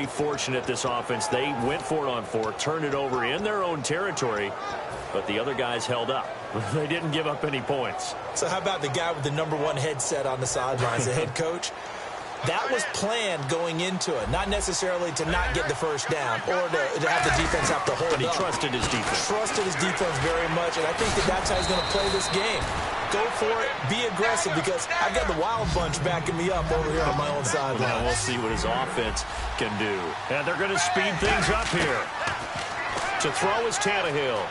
very fortunate, this offense. They went for it on 4, turned it over in their own territory, but the other guys held up. They didn't give up any points. So how about the guy with the #1 headset on the sidelines, the head coach? That was planned going into it, not necessarily to not get the first down or to have the defense have to hold up. But he trusted his defense. Trusted his defense very much, and I think that's how he's going to play this game. Go for it, be aggressive, because I've got the wild bunch backing me up over here on my own sideline. Now we'll see what his offense can do. And they're going to speed things up here. To throw is Tannehill.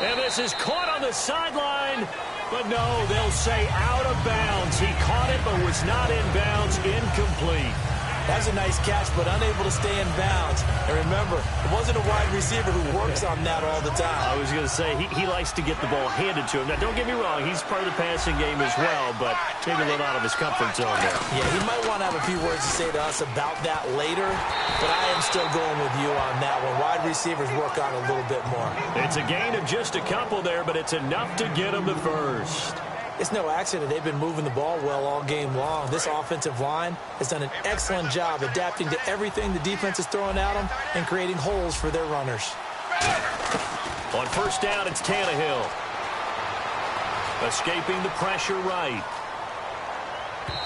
And this is caught on the sideline. But no, they'll say out of bounds. He caught it but was not in bounds. Incomplete. That's a nice catch, but unable to stay in bounds. And remember, it wasn't a wide receiver who works on that all the time. I was going to say, he likes to get the ball handed to him. Now, don't get me wrong, he's part of the passing game as well, but maybe a little out of his comfort zone there. Yeah, he might want to have a few words to say to us about that later, but I am still going with you on that one. Wide receivers work on a little bit more. It's a gain of just a couple there, but it's enough to get him the first. It's no accident they've been moving the ball well all game long. This offensive line has done an excellent job adapting to everything the defense is throwing at them and creating holes for their runners. On first down, it's Tannehill. Escaping the pressure right.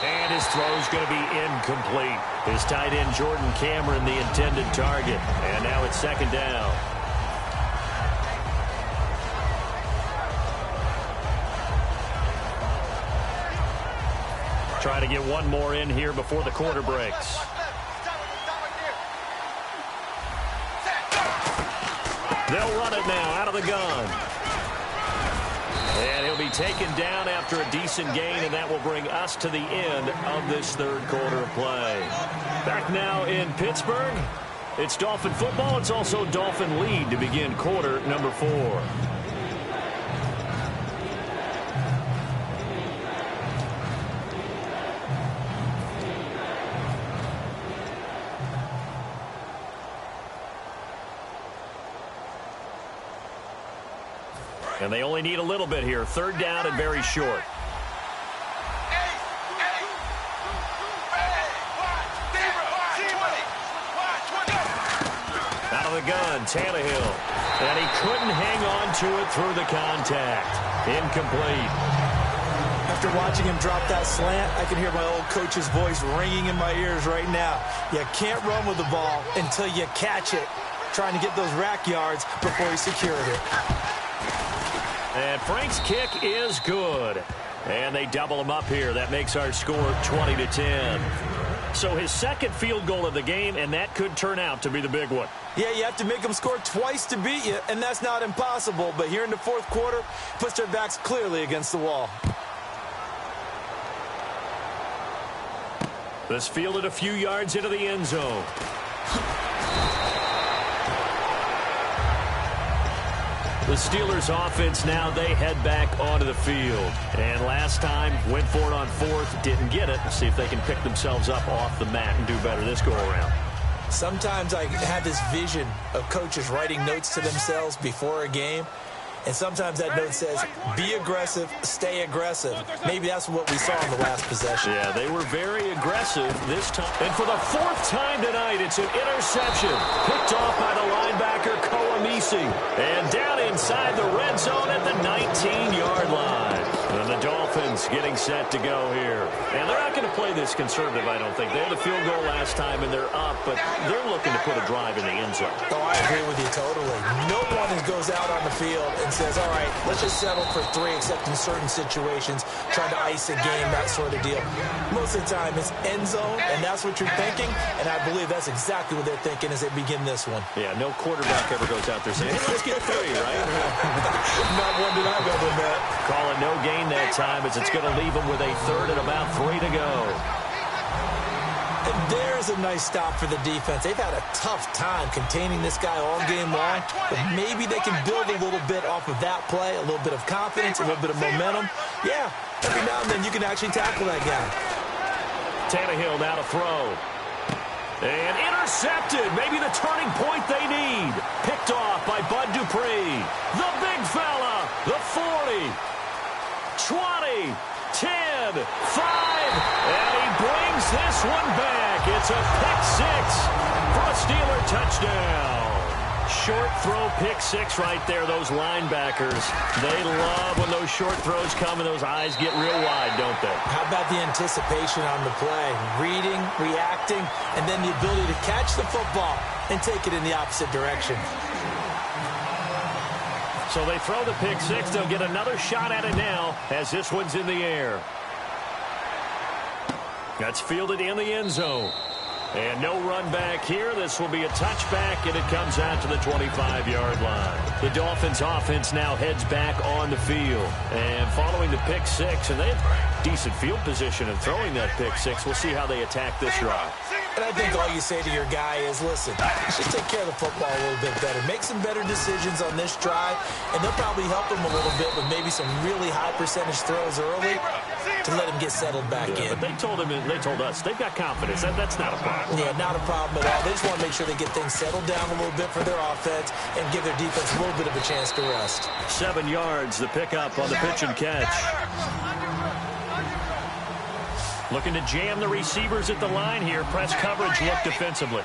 And his throw's going to be incomplete. His tight end, Jordan Cameron, the intended target. And now it's second down. Try to get one more in here before the quarter breaks. They'll run it now out of the gun. And he'll be taken down after a decent gain, and that will bring us to the end of this third quarter of play. Back now in Pittsburgh, it's Dolphin football. It's also Dolphin lead to begin quarter number 4. And they only need a little bit here. Third down and very short. Out of the gun, Tannehill. And he couldn't hang on to it through the contact. Incomplete. After watching him drop that slant, I can hear my old coach's voice ringing in my ears right now. You can't run with the ball until you catch it. Trying to get those rack yards before he secured it. And Frank's kick is good. And they double him up here. That makes our score 20-10. So his second field goal of the game, and that could turn out to be the big one. Yeah, you have to make them score twice to beat you, and that's not impossible. But here in the fourth quarter, puts their backs clearly against the wall. This fielded a few yards into the end zone. The Steelers offense now, they head back onto the field. And last time, went for it on 4th, didn't get it. See if they can pick themselves up off the mat and do better this go-around. Sometimes I have this vision of coaches writing notes to themselves before a game. And sometimes that note says, be aggressive, stay aggressive. Maybe that's what we saw in the last possession. Yeah, they were very aggressive this time. And for the 4th time tonight, it's an interception. Picked off by the linebacker, Koamisi. And down inside the red zone at the 19-yard line. And the Dolphins getting set to go here. And they're not going to play this conservative, I don't think. They had a field goal last time, and they're up, but they're looking to put a drive in the end zone. Oh, I agree with you totally. No one goes out on the field and says, all right, let's just settle for 3, except in certain situations, trying to ice a game, that sort of deal. Most of the time, it's end zone, and that's what you're thinking, and I believe that's exactly what they're thinking as they begin this one. Yeah, no quarterback ever goes out there saying, hey, let's get 3, right? Not one that I've ever met. Call it no gain that time, as it's going to leave them with a 3rd and about 3 to go. And there's a nice stop for the defense. They've had a tough time containing this guy all game long, but maybe they can build a little bit off of that play, a little bit of confidence, a little bit of momentum. Yeah, every now and then you can actually tackle that guy. Tannehill now to throw. And intercepted. Maybe the turning point they need. Picked off by Bud Dupree. The big fella. The 40. 20. 10, 5, and he brings this one back. It's a pick six for a Steeler touchdown. Short throw pick six right there. Those linebackers, they love when those short throws come and those eyes get real wide, don't they? How about the anticipation on the play? Reading, reacting, and then the ability to catch the football and take it in the opposite direction. So they throw the pick six. They'll get another shot at it now as this one's in the air. That's fielded in the end zone. And no run back here. This will be a touchback, and it comes out to the 25-yard line. The Dolphins' offense now heads back on the field. And following the pick six, and they have decent field position in throwing that pick six. We'll see how they attack this drive. And I think all you say to your guy is, listen, just take care of the football a little bit better. Make some better decisions on this drive, and they'll probably help him a little bit with maybe some really high percentage throws early to let him get settled back in. But they told us, they've got confidence. That's not a problem. Yeah, not a problem at all. They just want to make sure they get things settled down a little bit for their offense and give their defense a little bit of a chance to rest. 7 yards, the pickup on the pitch and catch. Looking to jam the receivers at the line here. Press coverage look defensively.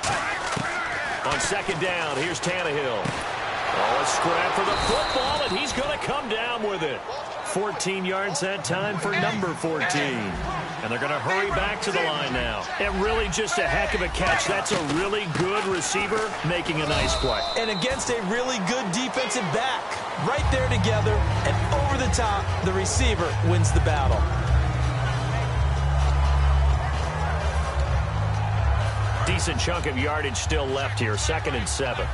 On second down, here's Tannehill. Oh, a scrap for the football, and he's going to come down with it. 14 yards that time for number 14. And they're going to hurry back to the line now. And really just a heck of a catch. That's a really good receiver making a nice play. And against a really good defensive back. Right there together, and over the top, the receiver wins the battle. Decent chunk of yardage still left here. 2nd and 7.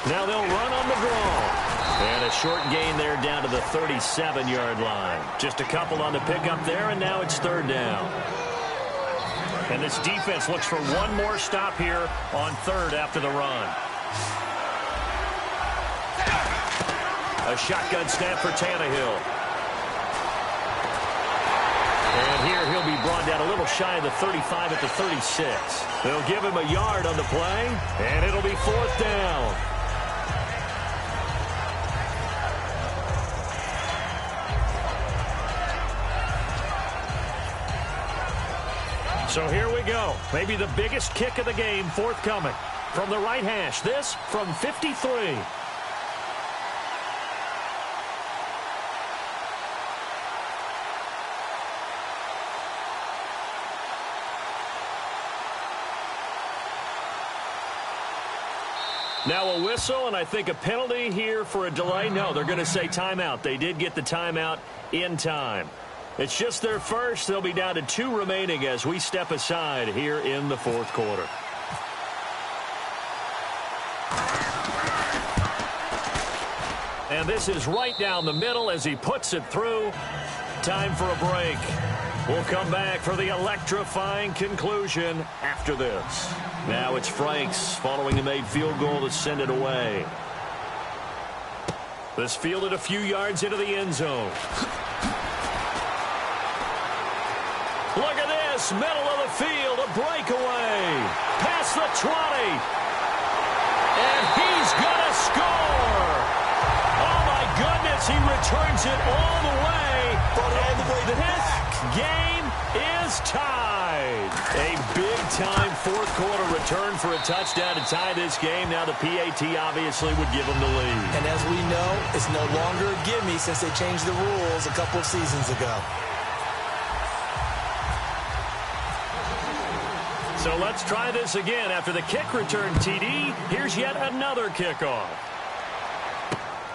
Now they'll run on the draw. And a short gain there down to the 37-yard line. Just a couple on the pickup there, and now it's 3rd down. And this defense looks for one more stop here on 3rd after the run. A shotgun snap for Tannehill. And here he'll be brought down a little shy of the 35 at the 36. They'll give him a yard on the play, and it'll be 4th down. So here we go. Maybe the biggest kick of the game forthcoming. From the right hash, this from 53. Now a whistle, and I think a penalty here for a delay. No, they're going to say timeout. They did get the timeout in time. It's just their first. They'll be down to 2 remaining as we step aside here in the 4th quarter. And this is right down the middle as he puts it through. Time for a break. We'll come back for the electrifying conclusion after this. Now it's Franks following the made field goal to send it away. This fielded a few yards into the end zone. Look at this, middle of the field, a breakaway. Past the 20. And he's going to score. Oh, my goodness, he returns it all the way. All the way to back. Game is tied. A big-time 4th quarter return for a touchdown to tie this game. Now the PAT obviously would give them the lead. And as we know, it's no longer a gimme since they changed the rules a couple of seasons ago. So let's try this again. After the kick return TD, here's yet another kickoff.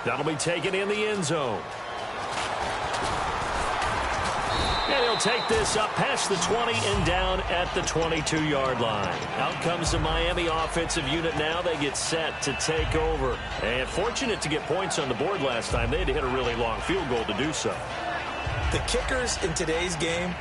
That'll be taken in the end zone. And he'll take this up past the 20 and down at the 22-yard line. Out comes the Miami offensive unit now. They get set to take over. And fortunate to get points on the board last time. They had to hit a really long field goal to do so. The kickers in today's game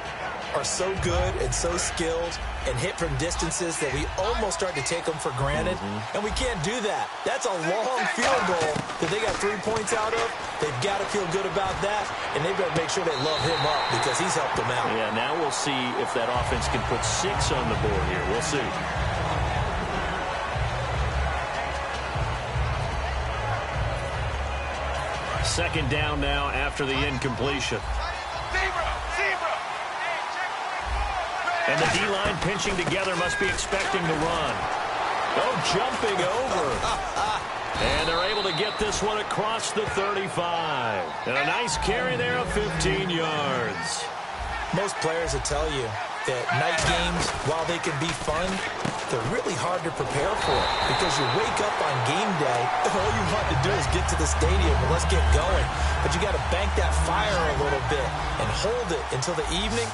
are so good and so skilled and hit from distances that we almost start to take them for granted. And we can't do that. That's a long field goal that they got 3 points out of. They've got to feel good about that, and they've got to make sure they love him up because he's helped them out. Yeah, now we'll see if that offense can put 6 on the board here. We'll see. Second down now after the incompletion. And the D-line pinching together must be expecting to run. Oh, jumping over. And they're able to get this one across the 35. And a nice carry there of 15 yards. Most players will tell you that night games, while they can be fun, they're really hard to prepare for because you wake up on game day and all you want to do is get to the stadium and let's get going. But you got to bank that fire a little bit and hold it until the evening.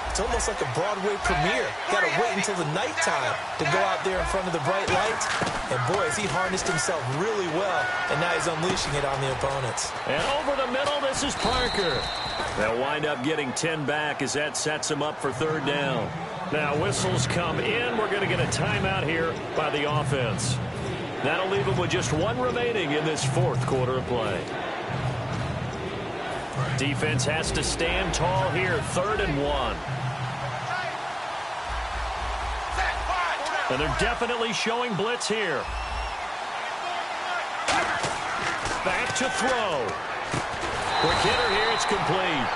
It's almost like a Broadway premiere. Got to wait until the nighttime to go out there in front of the bright lights. And boy, has he harnessed himself really well, and now he's unleashing it on the opponents. And over the middle, this is Parker. They'll wind up getting 10 back as that sets him up for third down. Now whistles come in. We're going to get a timeout here by the offense. That'll leave them with just one remaining in this fourth quarter of play. Defense has to stand tall here, 3rd and 1. And they're definitely showing blitz here. Back to throw. Quick hitter here, it's complete.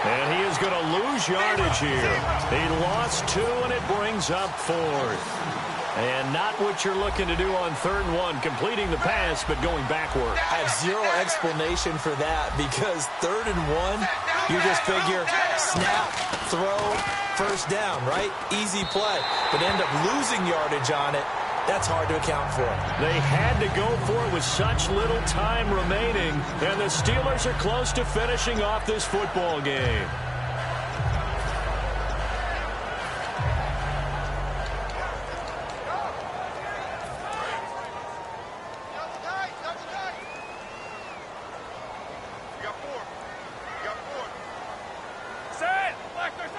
And he is going to lose yardage here. He lost 2, and it brings up 4th. And not what you're looking to do on 3rd and 1, completing the pass, but going backward. I have zero explanation for that because 3rd and 1, you just figure snap, throw, first down, right? Easy play. But end up losing yardage on it. That's hard to account for. They had to go for it with such little time remaining, and the Steelers are close to finishing off this football game.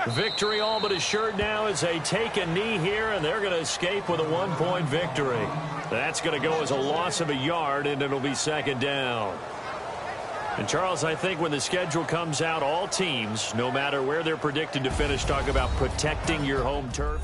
Victory all but assured now as they take a knee here, and they're going to escape with a 1-point victory. That's going to go as a loss of a yard, and it'll be 2nd down. And, Charles, I think when the schedule comes out, all teams, no matter where they're predicted to finish, talk about protecting your home turf.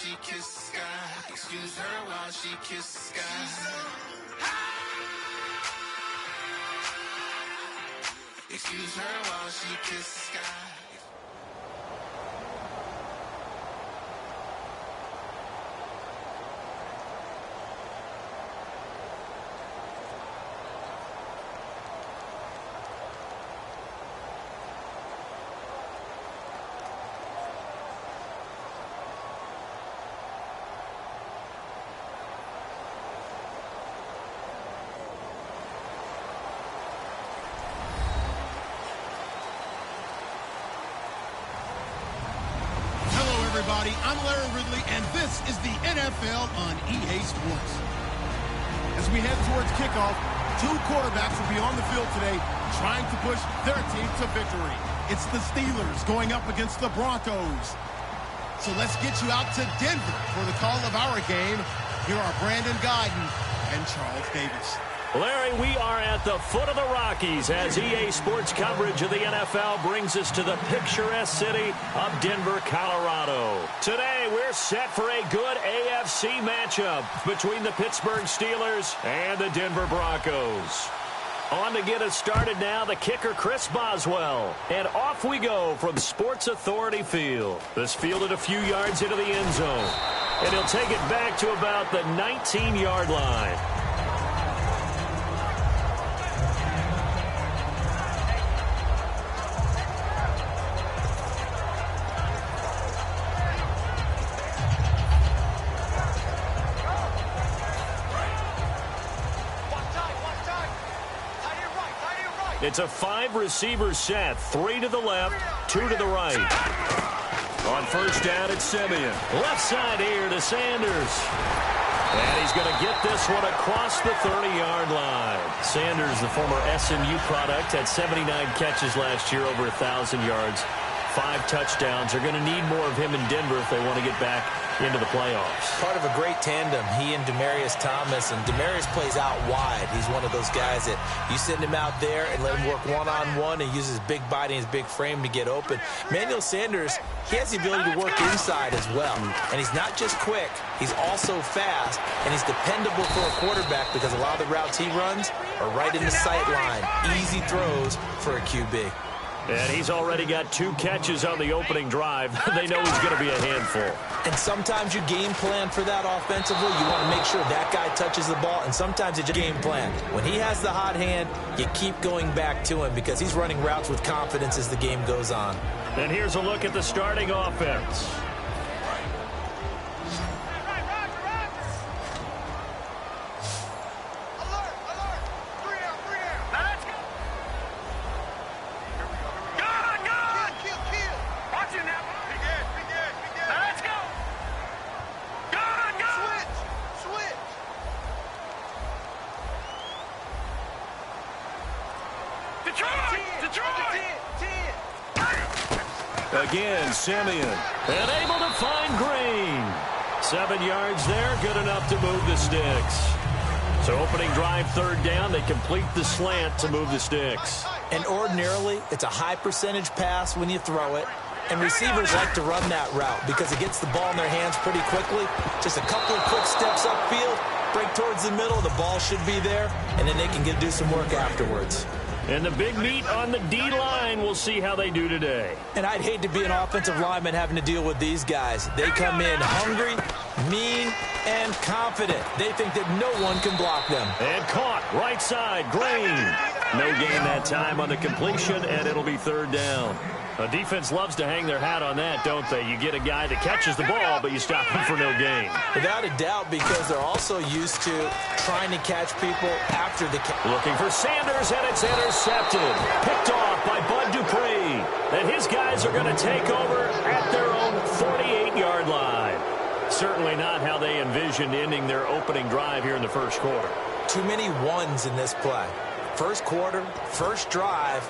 she kisses the sky. Excuse her while she kisses the sky. Excuse her while she kisses the sky. Everybody, I'm Larry Ridley, and this is the NFL on EA Sports. As we head towards kickoff, two quarterbacks will be on the field today trying to push their team to victory. It's the Steelers going up against the Broncos. So let's get you out to Denver for the call of our game. Here are Brandon Guyton and Charles Davis. Larry, we are at the foot of the Rockies as EA Sports coverage of the NFL brings us to the picturesque city of Denver, Colorado. Today, we're set for a good AFC matchup between the Pittsburgh Steelers and the Denver Broncos. On to get us started now, the kicker, Chris Boswell. And off we go from Sports Authority Field. This fielded a few yards into the end zone. And he'll take it back to about the 19-yard line. It's a 5-receiver set, 3 to the left, 2 to the right. On first down, it's Simeon. Left side here to Sanders. And he's going to get this one across the 30-yard line. Sanders, the former SMU product, had 79 catches last year, over 1,000 yards, 5 touchdowns. They're going to need more of him in Denver if they want to get back into the playoffs. Part of a great tandem, he and Demaryius Thomas, and Demaryius plays out wide. He's one of those guys that you send him out there and let him work one-on-one and use his big body and his big frame to get open. Manuel Sanders, he has the ability to work inside as well, and he's not just quick, he's also fast, and he's dependable for a quarterback because a lot of the routes he runs are right in the sight line. Easy throws for a QB. And he's already got 2 catches on the opening drive. They know he's going to be a handful. And sometimes you game plan for that offensively. You want to make sure that guy touches the ball, and sometimes it's just game plan. When he has the hot hand, you keep going back to him because he's running routes with confidence as the game goes on. And here's a look at the starting offense. Again, Simeon, and able to find Green. 7 yards there, good enough to move the sticks. So opening drive, third down, they complete the slant to move the sticks. And ordinarily, it's a high percentage pass when you throw it. And receivers like to run that route because it gets the ball in their hands pretty quickly. Just a couple of quick steps upfield, break towards the middle, the ball should be there, and then they can do some work afterwards. And the big meat on the D-line, we'll see how they do today. And I'd hate to be an offensive lineman having to deal with these guys. They come in hungry, mean, and confident. They think that no one can block them. And caught, right side, Green. No gain that time on the completion, and it'll be third down. A defense loves to hang their hat on that, don't they? You get a guy that catches the ball, but you stop him for no gain. Without a doubt, because they're also used to trying to catch people after the catch. Looking for Sanders, and it's intercepted. Picked off by Bud Dupree. And his guys are going to take over at their own 48-yard line. Certainly not how they envisioned ending their opening drive here in the first quarter. Too many ones in this play. First quarter, first drive,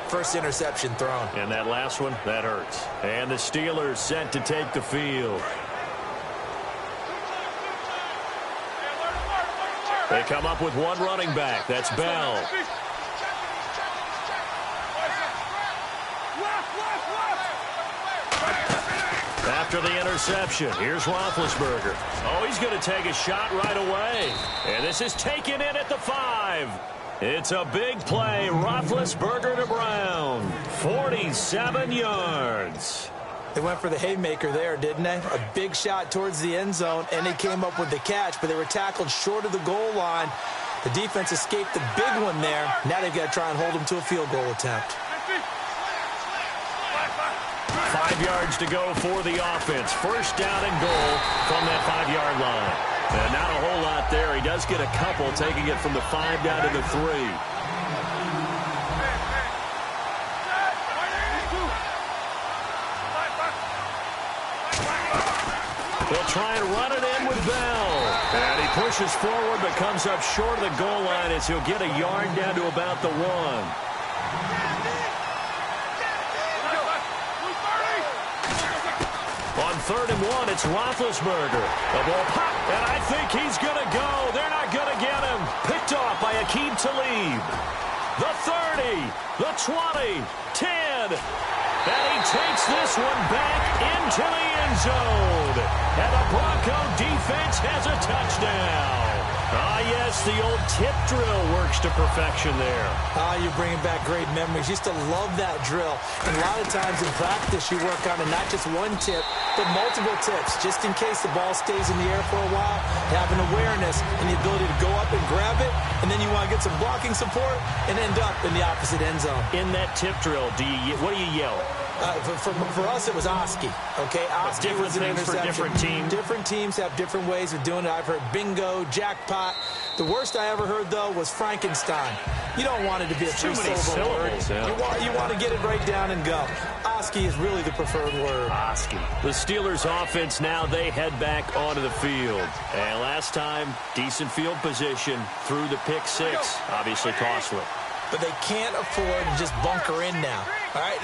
first interception thrown. And that last one, that hurts. And the Steelers set to take the field. They come up with one running back. That's Bell. After the interception, here's Roethlisberger. Oh, he's going to take a shot right away. And this is taken in at the 5. It's a big play. Roethlisberger to Brown. 47 yards. They went for the haymaker there, didn't they? A big shot towards the end zone, and they came up with the catch, but they were tackled short of the goal line. The defense escaped the big one there. Now they've got to try and hold them to a field goal attempt. 5 yards to go for the offense. First down and goal from that 5-yard line. And not a whole lot there. He does get a couple, taking it from the 5 down to the 3. They'll try and run it in with Bell. And he pushes forward but comes up short of the goal line as he'll get a yard down to about the 1. On 3rd and 1, it's Roethlisberger. The ball pop, and I think he's going to go. They're not going to get him. Picked off by Aqib Talib. The 30, the 20, 10. And he takes this one back into the end zone. And the Bronco defense has a touchdown. Ah, yes, the old tip drill works to perfection there. Ah, you're bringing back great memories. Used to love that drill. And a lot of times in practice, you work on it, not just one tip, but multiple tips, just in case the ball stays in the air for a while. Having awareness and the ability to go up and grab it, and then you want to get some blocking support and end up in the opposite end zone. In that tip drill, what do you yell? For us, it was Oski. Okay, Oski was an interception. For different teams. Different teams have different ways of doing it. I've heard bingo, jackpot. The worst I ever heard, though, was Frankenstein. You don't want it to be a three-syllable word. Yeah. You want to get it right down and go. Oski is really the preferred word. Oski. The Steelers' offense now, they head back onto the field. And last time, decent field position through the pick 6. Obviously costly. But they can't afford to just bunker in now. All right,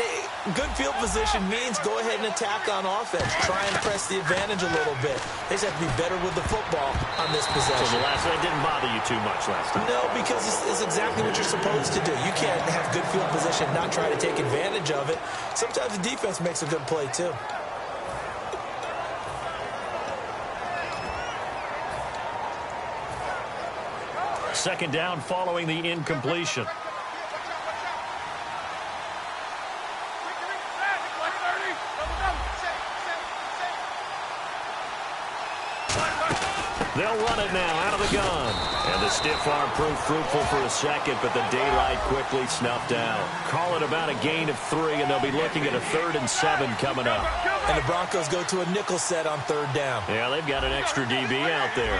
good field position means go ahead and attack on offense. Try and press the advantage a little bit. They just have to be better with the football on this possession. So that didn't bother you too much last time? No, because it's exactly what you're supposed to do. You can't have good field position and not try to take advantage of it. Sometimes the defense makes a good play, too. Second down following the incompletion. They'll run it now out of the gun. And the stiff arm proved fruitful for a second, but the daylight quickly snuffed out. Call it about a gain of 3, and they'll be looking at a 3rd and 7 coming up. And the Broncos go to a nickel set on 3rd down. Yeah, they've got an extra DB out there.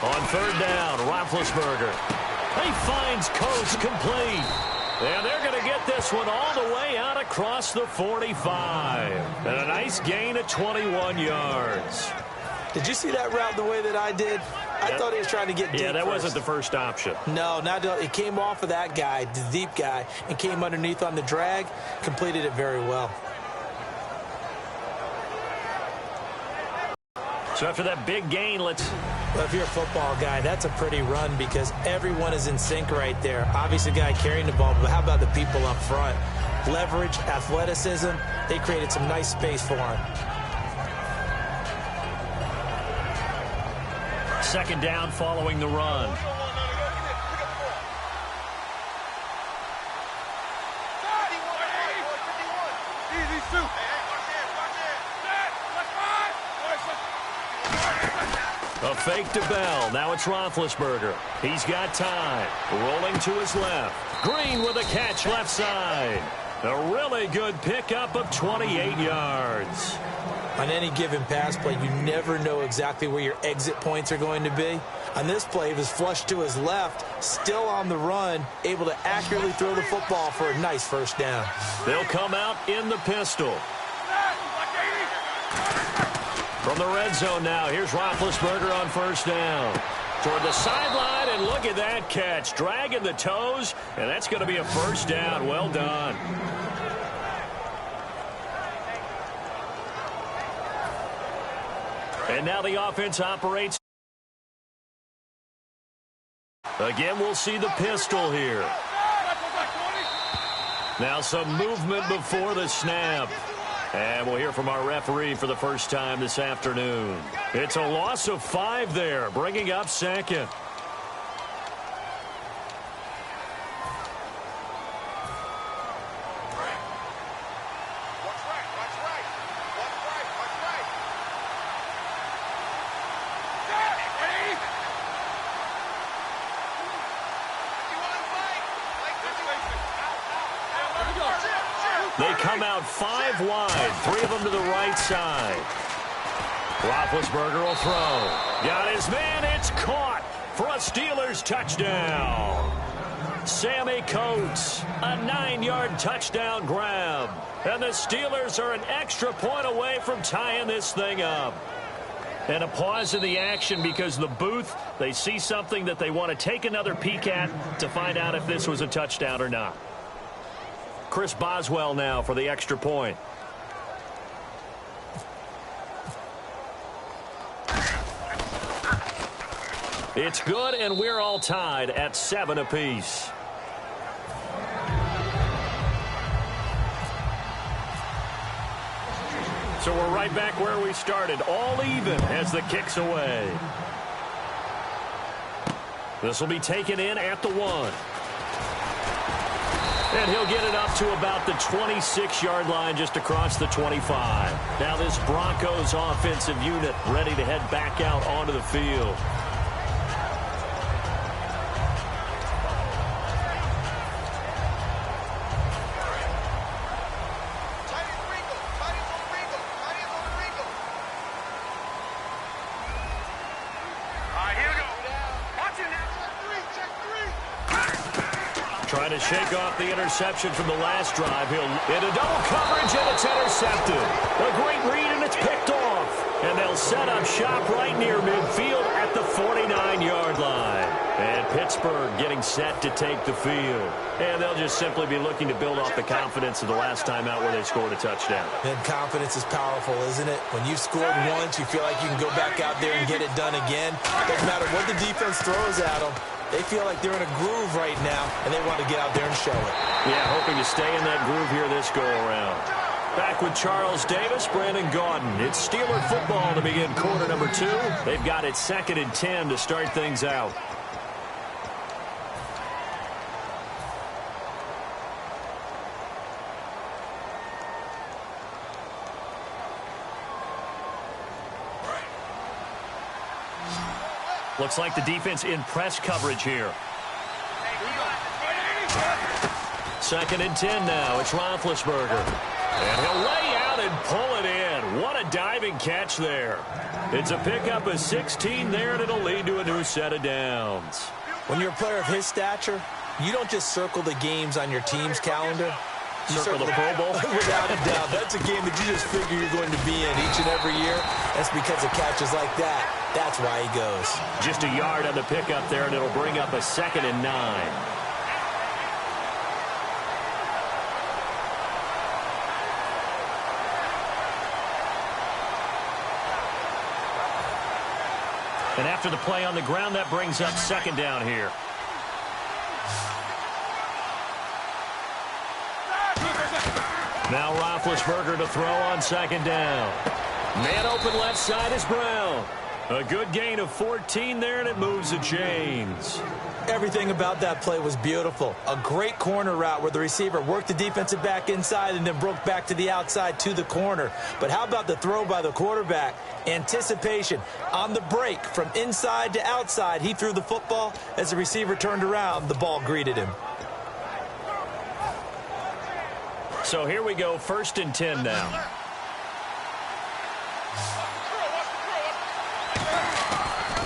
On 3rd down, Roethlisberger. He finds Coates complete. And they're going to get this one all the way out across the 45. And a nice gain of 21 yards. Did you see that route the way that I did? I thought he was trying to get deep. Yeah, that first. wasn't the first option. No, it came off of that guy, the deep guy, and came underneath on the drag. Completed it very well. So after that big gain, Well, if you're a football guy, that's a pretty run because everyone is in sync right there. Obviously, the guy carrying the ball, but how about the people up front? Leverage, athleticism, they created some nice space for him. Second down following the run. A fake to Bell. Now it's Roethlisberger. He's got time. Rolling to his left. Green with a catch left side. A really good pickup of 28 yards. On any given pass play, you never know exactly where your exit points are going to be. On this play, he was flushed to his left, still on the run, able to accurately throw the football for a nice first down. They'll come out in the pistol. From the red zone now, here's Roethlisberger on first down. Toward the sideline, and look at that catch. Dragging the toes, and that's going to be a first down. Well done. And now the offense operates. Again, we'll see the pistol here. Now some movement before the snap. And we'll hear from our referee for the first time this afternoon. It's a loss of 5 there, bringing up second. They come out 5 wide, 3 of them to the right side. Roethlisberger will throw. Got his man, it's caught for a Steelers touchdown. Sammy Coates, a 9-yard touchdown grab. And the Steelers are an extra point away from tying this thing up. And a pause in the action because the booth, they see something that they want to take another peek at to find out if this was a touchdown or not. Chris Boswell now for the extra point. It's good, and we're all tied at 7 apiece. So we're right back where we started, all even as the kick's away. This will be taken in at the 1. And he'll get it up to about the 26-yard line just across the 25. Now this Broncos offensive unit ready to head back out onto the field. Trying to shake off the interception from the last drive. He'll into double coverage, and it's intercepted. A great read, and it's picked off. And they'll set up shop right near midfield at the 49-yard line. And Pittsburgh getting set to take the field. And they'll just simply be looking to build off the confidence of the last time out where they scored a touchdown. And confidence is powerful, isn't it? When you've scored once, you feel like you can go back out there and get it done again. Doesn't matter what the defense throws at them. They feel like they're in a groove right now, and they want to get out there and show it. Yeah, hoping to stay in that groove here this go-around. Back with Charles Davis, Brandon Gaudin. It's Steeler football to begin quarter number 2. They've got it 2nd and 10 to start things out. Looks like the defense in press coverage here. 2nd and 10 now. It's Roethlisberger. And he'll lay out and pull it in. What a diving catch there. It's a pickup of 16 there, and it'll lead to a new set of downs. When you're a player of his stature, you don't just circle the games on your team's calendar. You circle the Pro Bowl? Without a doubt. That's a game that you just figure you're going to be in each and every year. That's because of catches like that. That's why he goes. Just a yard on the pickup there, and it'll bring up a 2nd and 9. And after the play on the ground, that brings up 2nd down here. Now Roethlisberger to throw on 2nd down. Man open left side is Brown. A good gain of 14 there, and it moves the chains. Everything about that play was beautiful. A great corner route where the receiver worked the defensive back inside and then broke back to the outside to the corner. But how about the throw by the quarterback? Anticipation on the break from inside to outside. He threw the football. As the receiver turned around, the ball greeted him. So here we go, 1st and 10 now.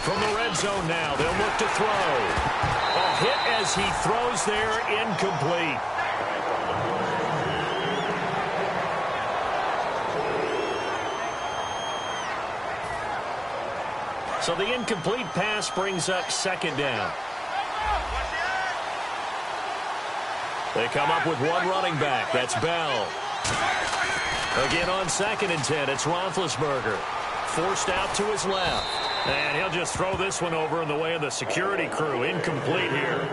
From the red zone now, they'll look to throw. A hit as he throws there, incomplete. So the incomplete pass brings up 2nd down. They come up with one running back. That's Bell. Again on 2nd and 10, it's Roethlisberger. Forced out to his left. And he'll just throw this one over in the way of the security crew. Incomplete here.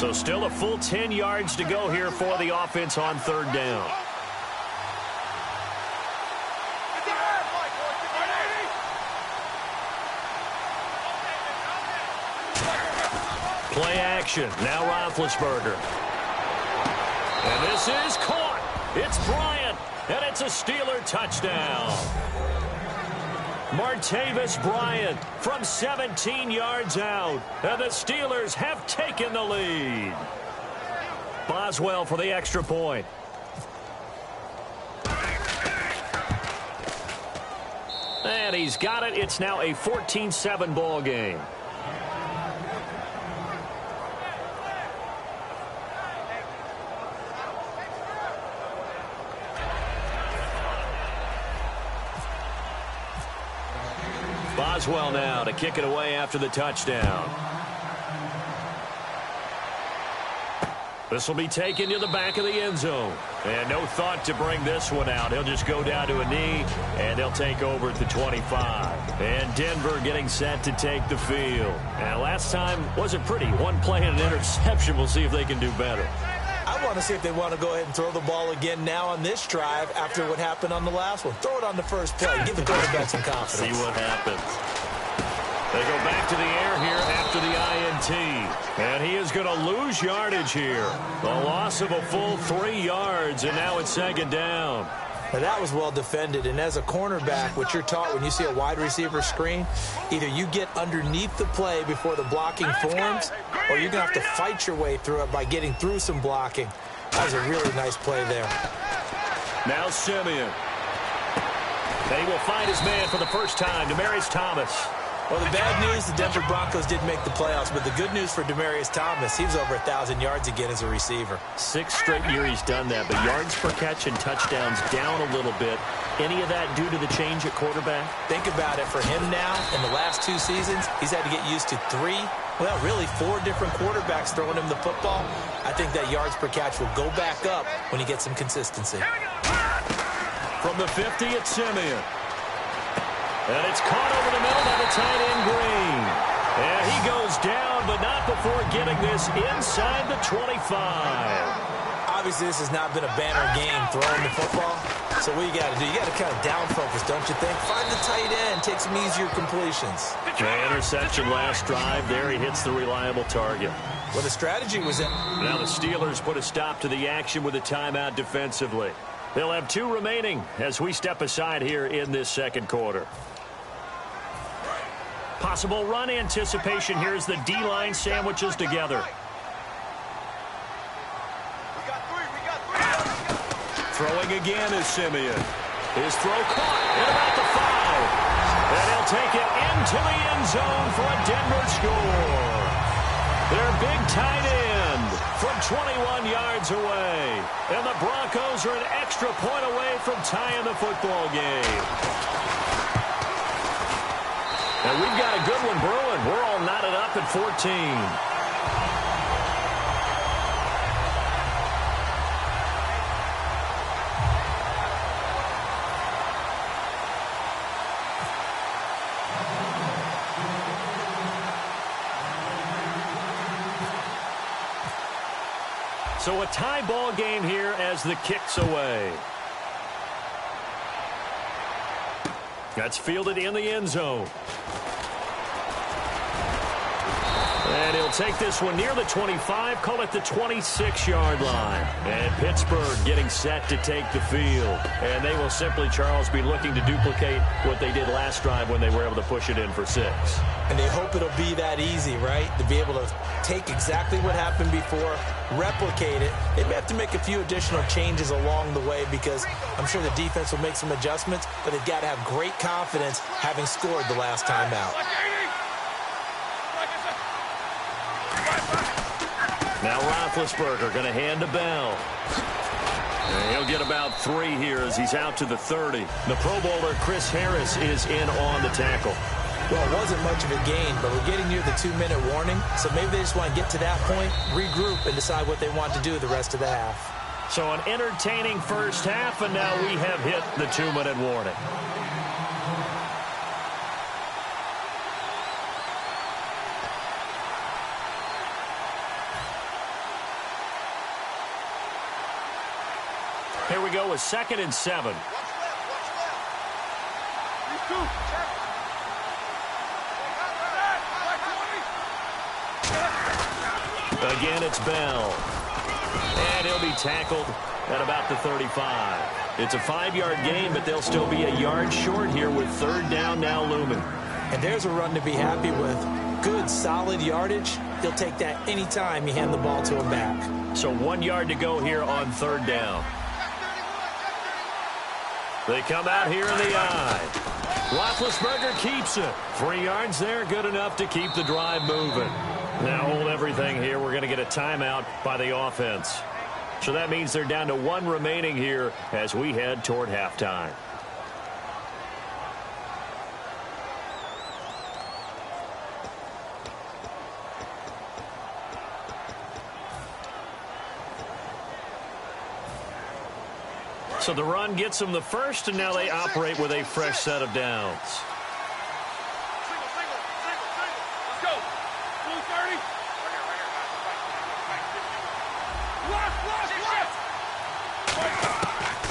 So still a full 10 yards to go here for the offense on third down. Play action. Now Roethlisberger. And this is caught. It's Bryant. And it's a Steeler touchdown. Martavis Bryant from 17 yards out. And the Steelers have taken the lead. Boswell for the extra point. And he's got it. It's now a 14-7 ball game. Boswell now to kick it away after the touchdown. This will be taken to the back of the end zone. And no thought to bring this one out. He'll just go down to a knee, and they'll take over at the 25. And Denver getting set to take the field. And last time wasn't pretty. One play and an interception. We'll see if they can do better. I want to see if they want to go ahead and throw the ball again now on this drive after what happened on the last one. Throw it on the first play. Give the quarterback some confidence. See what happens. They go back to the air here after the INT. And he is going to lose yardage here. A loss of a full 3 yards, and now it's second down. Now that was well defended, and as a cornerback, what you're taught when you see a wide receiver screen, either you get underneath the play before the blocking forms, or you're going to have to fight your way through it by getting through some blocking. That was a really nice play there. Now Simeon. They will find his man for the first time, Demaryius Thomas. Well, the bad news, the Denver Broncos didn't make the playoffs, but the good news for Demaryius Thomas, he was over 1,000 yards again as a receiver. 6th straight year he's done that, but yards per catch and touchdowns down a little bit. Any of that due to the change at quarterback? Think about it. For him now, in the last 2 seasons, he's had to get used to 4 different quarterbacks throwing him the football. I think that yards per catch will go back up when he gets some consistency. From the 50, it's Simeon. And it's caught over the middle by the tight end Green. And he goes down, but not before getting this inside the 25. Obviously, this has not been a banner game throwing the football. So what you got to do, you got to kind of down focus, don't you think? Find the tight end, take some easier completions. Interception last drive. There he hits the reliable target. Well, the strategy was in. Now the Steelers put a stop to the action with a timeout defensively. They'll have 2 remaining as we step aside here in this second quarter. Possible run anticipation here as the D-line sandwiches together. Throwing again is Simeon. His throw caught at about the 5. And he'll take it into the end zone for a Denver score. Their big tight end from 21 yards away. And the Broncos are an extra point away from tying the football game. And we've got a good one brewing. We're all knotted up at 14. So a tie ball game here as the kick's away. That's fielded in the end zone. And he'll take this one near the 25, call it the 26-yard line. And Pittsburgh getting set to take the field. And they will simply, Charles, be looking to duplicate what they did last drive when they were able to push it in for 6. And they hope it'll be that easy, right? To be able to take exactly what happened before, replicate it. They may have to make a few additional changes along the way because I'm sure the defense will make some adjustments, but they've got to have great confidence having scored the last time out. Now Roethlisberger going to hand to Bell. And he'll get about 3 here as he's out to the 30. The Pro Bowler Chris Harris is in on the tackle. Well, it wasn't much of a gain, but we're getting near the 2-minute warning, so maybe they just want to get to that point, regroup, and decide what they want to do the rest of the half. So an entertaining first half, and now we have hit the 2-minute warning. now a 2nd and 7. Again, it's Bell. And he'll be tackled at about the 35. It's a 5-yard gain, but they'll still be a yard short here with 3rd down now looming. And there's a run to be happy with. Good, solid yardage. He'll take that anytime you hand the ball to him back. So 1 yard to go here on 3rd down. They come out here in the eye. Roethlisberger keeps it. 3 yards there, good enough to keep the drive moving. Now hold everything here. We're going to get a timeout by the offense. So that means they're down to 1 remaining here as we head toward halftime. So the run gets them the first, and now they operate with a fresh set of downs.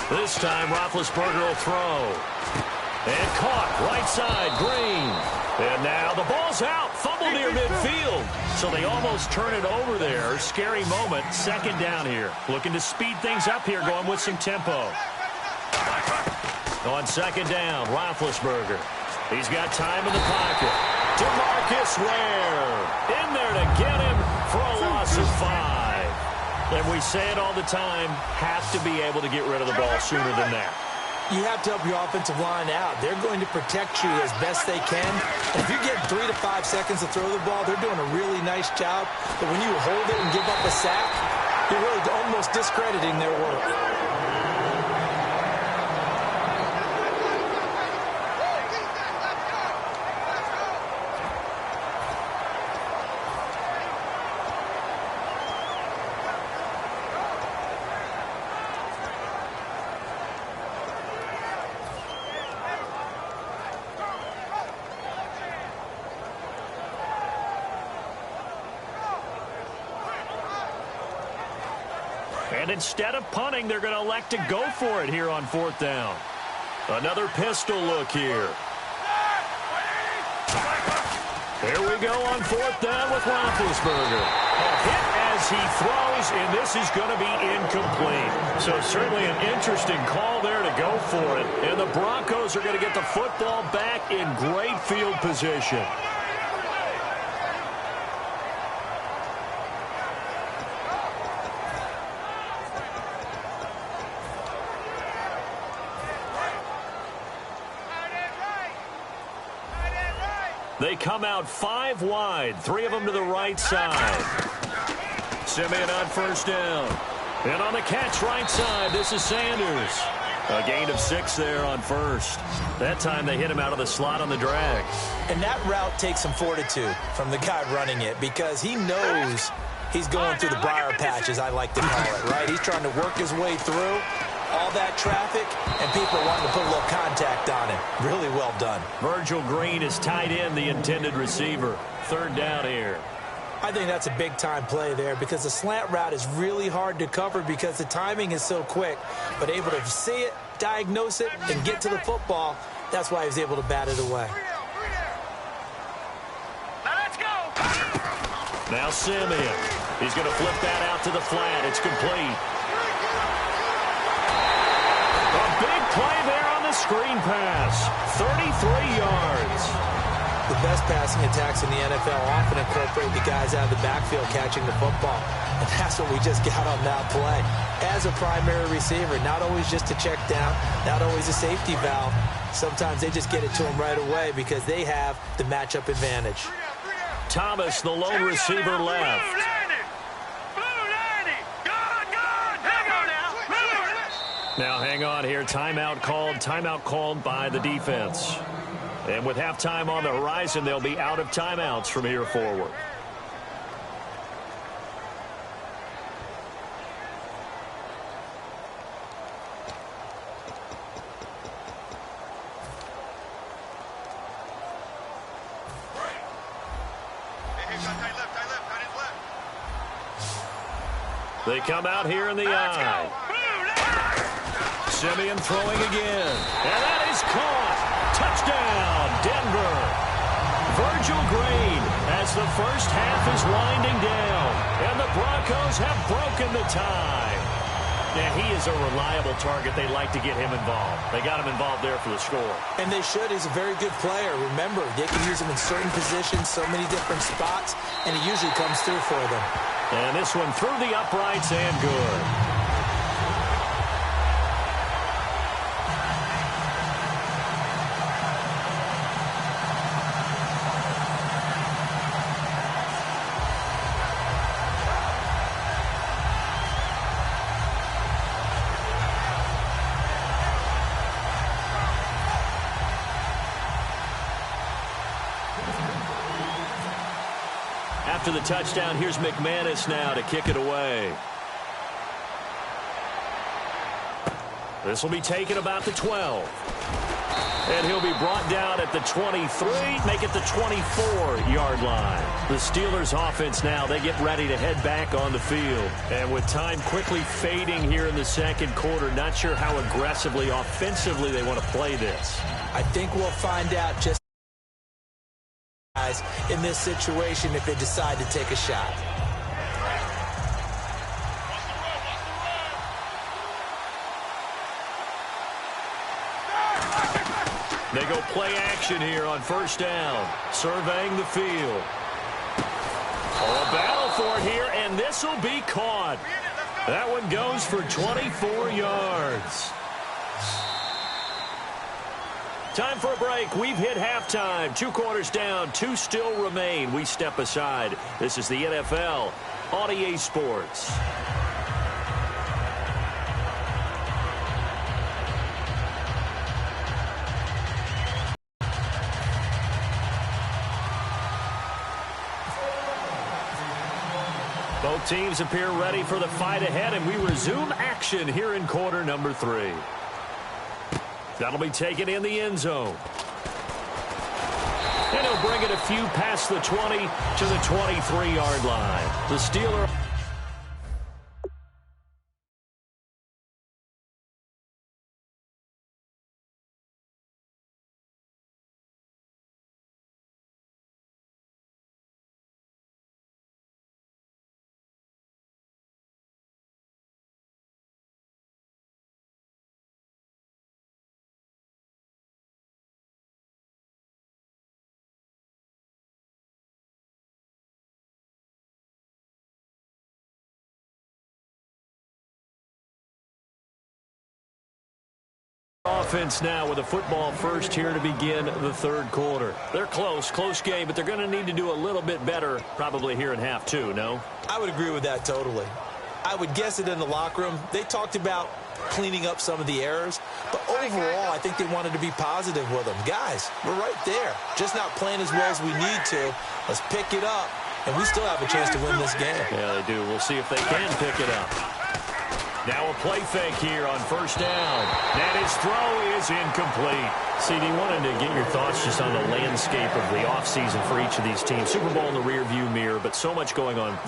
This time, Roethlisberger will throw. And caught, right side, Green. And now the ball's out, fumbled near midfield. So they almost turn it over there. Scary moment, 2nd down here. Looking to speed things up here, going with some tempo. On 2nd down, Roethlisberger. He's got time in the pocket. DeMarcus Ware in there to get him for a loss of 5. And we say it all the time, have to be able to get rid of the ball sooner than that. You have to help your offensive line out. They're going to protect you as best they can. And if you get 3 to 5 seconds to throw the ball, they're doing a really nice job. But when you hold it and give up a sack, you're really almost discrediting their work. And instead of punting, they're going to elect to go for it here on 4th down. Another pistol look here. There we go on 4th down with Roethlisberger. A hit as he throws, and this is going to be incomplete. So certainly an interesting call there to go for it. And the Broncos are going to get the football back in great field position. They come out 5 wide, 3 of them to the right side. Simeon on 1st down. And on the catch right side, this is Sanders. A gain of 6 there on 1st. That time they hit him out of the slot on the drag. And that route takes some fortitude from the guy running it because he knows he's going through the briar patch, as I like to call it, right? He's trying to work his way through all that traffic, and people wanting to put a little contact on him. Really well done. Virgil Green is tied in, the intended receiver. 3rd down here. I think that's a big-time play there because the slant route is really hard to cover because the timing is so quick. But able to see it, diagnose it, and get to the football, that's why he was able to bat it away. Now let's go. Now Simeon. He's going to flip that out to the flat. It's complete. A big play there on the screen pass. 33 yards. The best passing attacks in the NFL often incorporate the guys out of the backfield catching the football. And that's what we just got on that play. As a primary receiver, not always just a check down, not always a safety valve. Sometimes they just get it to them right away because they have the matchup advantage. Thomas, the lone receiver, left. Now hang on here. Timeout called by the defense. And with halftime on the horizon, they'll be out of timeouts from here forward. They come out here in the eye. Simeon throwing again. And that is caught. Touchdown, Denver. Virgil Green as the first half is winding down. And the Broncos have broken the tie. Yeah, he is a reliable target. They like to get him involved. They got him involved there for the score. And they should. He's a very good player. Remember, they can use him in certain positions, so many different spots, and he usually comes through for them. And this one through the uprights and good. After the touchdown, here's McManus now to kick it away. This will be taken about the 12. And he'll be brought down at the 23, make it the 24-yard line. The Steelers' offense now, they get ready to head back on the field. And with time quickly fading here in the second quarter, not sure how aggressively, offensively they want to play this. I think we'll find out just in this situation if they decide to take a shot. They go play action here on first down, surveying the field. Oh, a battle for it here, and this will be caught. That one goes for 24 yards. Time for a break. We've hit halftime. 2 quarters down. 2 still remain. We step aside. This is the NFL on EA Sports. Both teams appear ready for the fight ahead, and we resume action here in quarter number 3. That'll be taken in the end zone. And he'll bring it a few past the 20 to the 23-yard line. The Steelers. Offense now with a football first here to begin the third quarter. They're close game, but they're going to need to do a little bit better probably here in half 2, no? I would agree with that totally. I would guess it in the locker room. They talked about cleaning up some of the errors, but overall I think they wanted to be positive with them. Guys, we're right there. Just not playing as well as we need to. Let's pick it up, and we still have a chance to win this game. Yeah, they do. We'll see if they can pick it up. Now a play fake here on first down. And his throw is incomplete. CD, wanted to get your thoughts just on the landscape of the offseason for each of these teams. Super Bowl in the rearview mirror, but so much going on.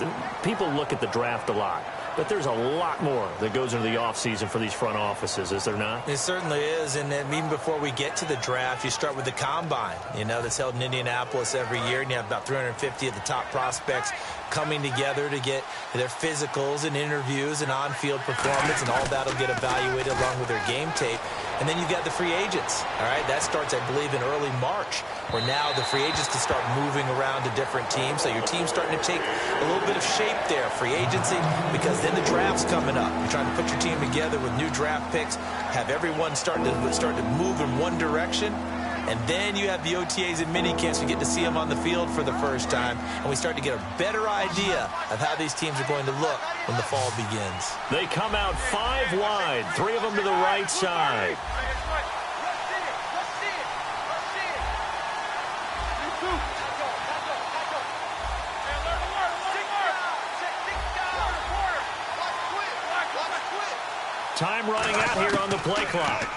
People look at the draft a lot, but there's a lot more that goes into the offseason for these front offices, is there not? It certainly is, and then even before we get to the draft, you start with the Combine, that's held in Indianapolis every year, and you have about 350 of the top prospects coming together to get their physicals and interviews and on-field performance, and all that will get evaluated along with their game tape. And then you've got the free agents, all right? That starts, I believe, in early March, where now the free agents can start moving around to different teams. So your team's starting to take a little bit of shape there, free agency, because then the draft's coming up. You're trying to put your team together with new draft picks, have everyone start to move in one direction. And then you have the OTAs and minicamps. We get to see them on the field for the first time. And we start to get a better idea of how these teams are going to look when the fall begins. They come out 5 wide, 3 of them to the right side. Time running out here on the play clock.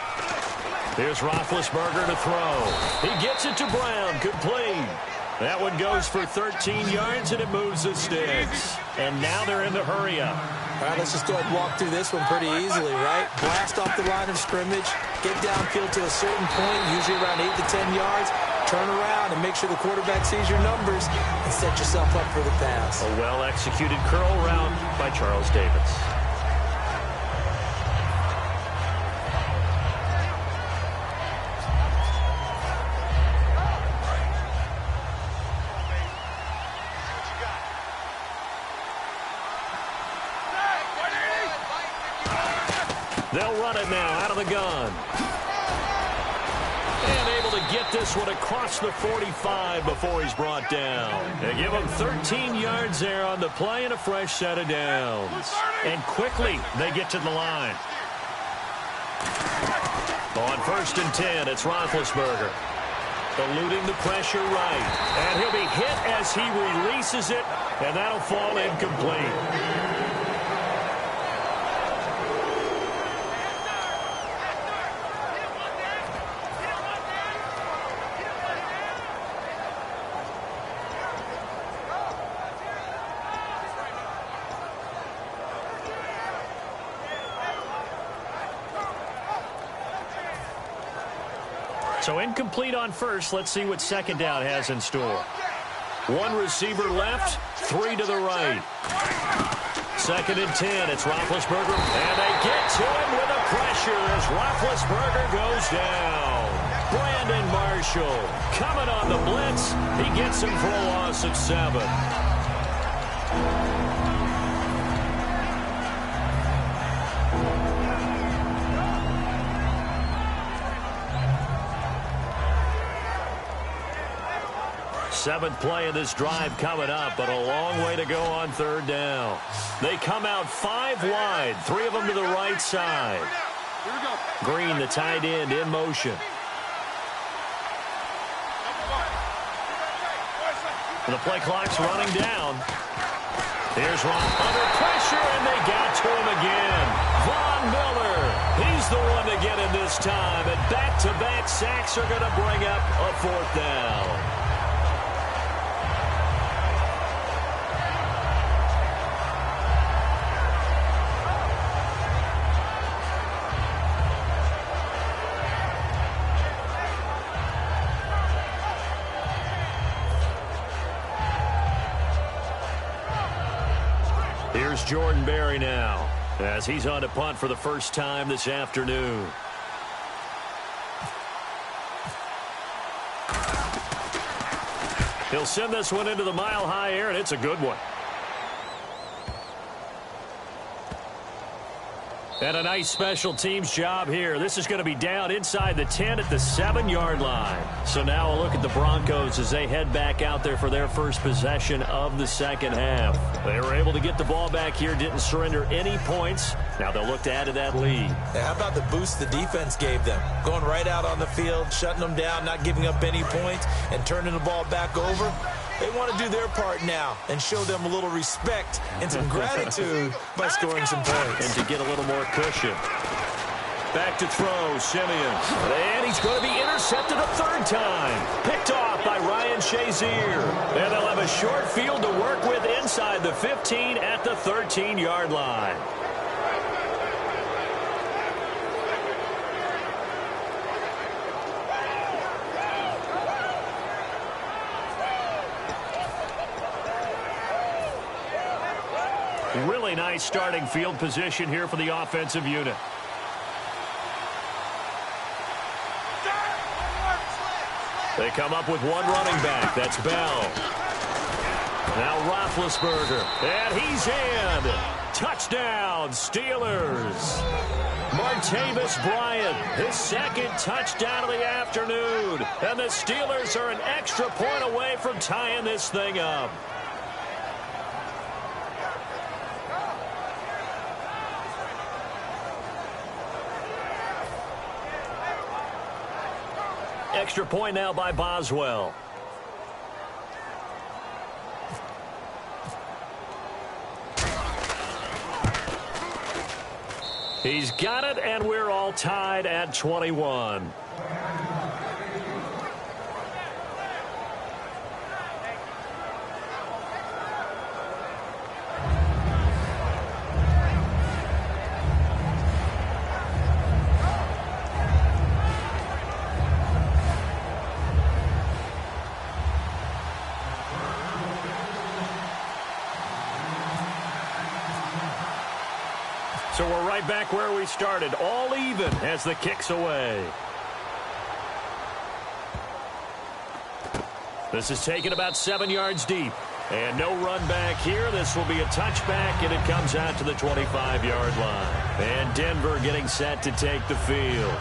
Here's Roethlisberger to throw. He gets it to Brown. Complete. That one goes for 13 yards, and it moves the sticks. And now they're in the hurry-up. All right, let's just go ahead and walk through this one pretty easily, right? Blast off the line of scrimmage, get downfield to a certain point, usually around 8 to 10 yards, turn around and make sure the quarterback sees your numbers and set yourself up for the pass. A well-executed curl route by Charles Davis. They'll run it now out of the gun. And able to get this one across the 45 before he's brought down. They give him 13 yards there on the play and a fresh set of downs. And quickly they get to the line. On 1st and 10, it's Roethlisberger. Eluding the pressure right. And he'll be hit as he releases it, and that'll fall incomplete. So incomplete on first. Let's see what second down has in store. One receiver left, 3 to the right. 2nd and 10. It's Roethlisberger. And they get to him with a pressure as Roethlisberger goes down. Brandon Marshall coming on the blitz. He gets him for a loss of 7. Seventh play of this drive coming up, but a long way to go on 3rd down. They come out 5 wide, 3 of them to the right side. Green, the tight end, in motion. The play clock's running down. Here's Ron under pressure, and they got to him again. Von Miller, he's the one to get him this time, and back-to-back sacks are going to bring up a 4th down. Here's Jordan Berry now, as he's on to punt for the first time this afternoon. He'll send this one into the mile-high air, and it's a good one. And a nice special teams job here. This is going to be down inside the 10 at the 7-yard line. So now a look at the Broncos as they head back out there for their first possession of the second half. They were able to get the ball back here, didn't surrender any points. Now they'll look to add to that lead. How about the boost the defense gave them? Going right out on the field, shutting them down, not giving up any points, and turning the ball back over. They want to do their part now and show them a little respect and some gratitude by scoring some points. And to get a little more cushion. Back to throw, Simeon. And he's going to be intercepted a 3rd time. Picked off by Ryan Shazier. And they'll have a short field to work with inside the 15 at the 13-yard line. Really nice starting field position here for the offensive unit. They come up with one running back. That's Bell. Now Roethlisberger. And he's in. Touchdown, Steelers. Martavis Bryant, his 2nd touchdown of the afternoon. And the Steelers are an extra point away from tying this thing up. Extra point now by Boswell. He's got it, and we're all tied at 21. So we're right back where we started, all even as the kick's away. This is taken about 7 yards deep. And no run back here. This will be a touchback, and it comes out to the 25-yard line. And Denver getting set to take the field.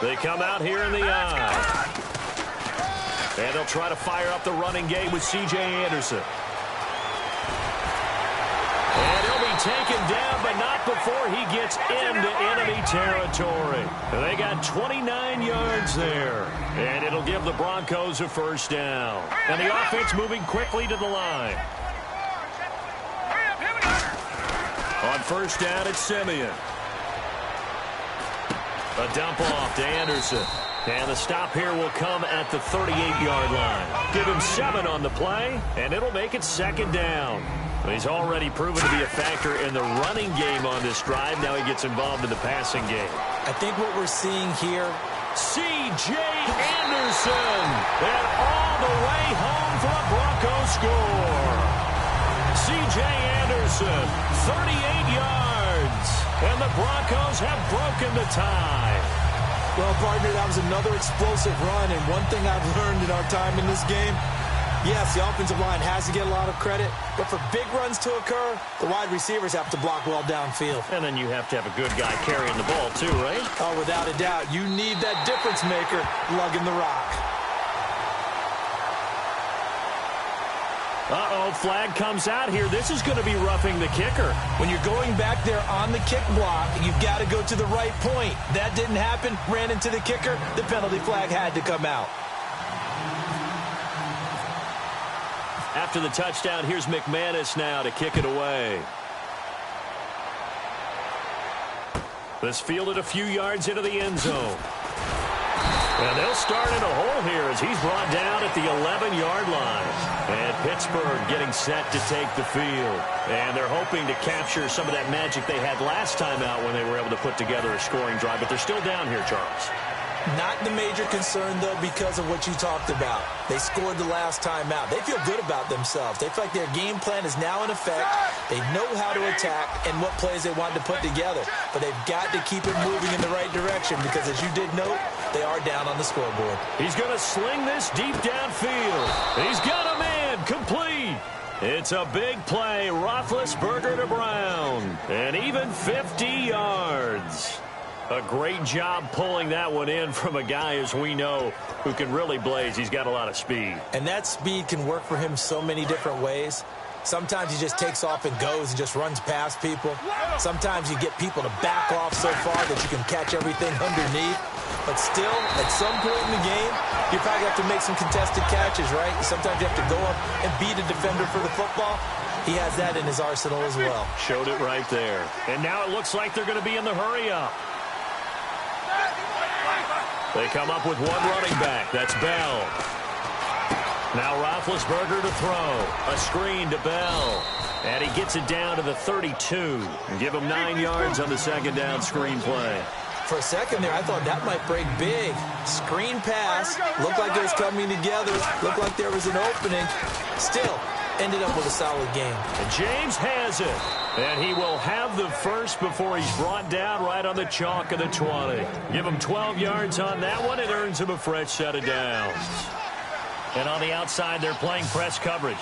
They come out here in the eye. And they'll try to fire up the running game with C.J. Anderson. And he'll be taken down, but not before he gets into enemy territory. And they got 29 yards there. And it'll give the Broncos a first down. And the offense moving quickly to the line. On first down, it's Simeon. A dump off to Anderson. And the stop here will come at the 38-yard line. Give him 7 on the play, and it'll make it second down. He's already proven to be a factor in the running game on this drive. Now he gets involved in the passing game. I think what we're seeing here, C.J. Anderson. And all the way home for a Broncos score. C.J. Anderson, 38 yards. And the Broncos have broken the tie. Well, partner, that was another explosive run. And one thing I've learned in our time in this game, yes, the offensive line has to get a lot of credit. But for big runs to occur, the wide receivers have to block well downfield. And then you have to have a good guy carrying the ball too, right? Oh, without a doubt. You need that difference maker lugging the rock. Uh-oh, flag comes out here. This is going to be roughing the kicker. When you're going back there on the kick block, you've got to go to the right point. That didn't happen. Ran into the kicker. The penalty flag had to come out. After the touchdown, here's McManus now to kick it away. This fielded a few yards into the end zone. And they'll start in a hole here as he's brought down at the 11-yard line. And Pittsburgh getting set to take the field. And they're hoping to capture some of that magic they had last time out when they were able to put together a scoring drive. But they're still down here, Charles. Not the major concern, though, because of what you talked about. They scored the last time out. They feel good about themselves. They feel like their game plan is now in effect. They know how to attack and what plays they want to put together. But they've got to keep it moving in the right direction because, as you did note, they are down on the scoreboard. He's going to sling this deep downfield. He's got a man complete. It's a big play. Roethlisberger to Brown. And even 50 yards. A great job pulling that one in from a guy, as we know, who can really blaze. He's got a lot of speed. And that speed can work for him so many different ways. Sometimes he just takes off and goes and just runs past people. Sometimes you get people to back off so far that you can catch everything underneath. But still, at some point in the game, you probably have to make some contested catches, right? Sometimes you have to go up and beat a defender for the football. He has that in his arsenal as well. Showed it right there. And now it looks like they're going to be in the hurry-up. They come up with one running back. That's Bell. Now Roethlisberger to throw. A screen to Bell. And he gets it down to the 32. And give him 9 yards on the second down screen play. For a second there, I thought that might break big. Screen pass. Looked like it was coming together. Looked like there was an opening. Still, ended up with a solid game. And James has it. And he will have the first before he's brought down right on the chalk of the 20. Give him 12 yards on that one. It earns him a fresh set of downs. And on the outside, they're playing press coverage.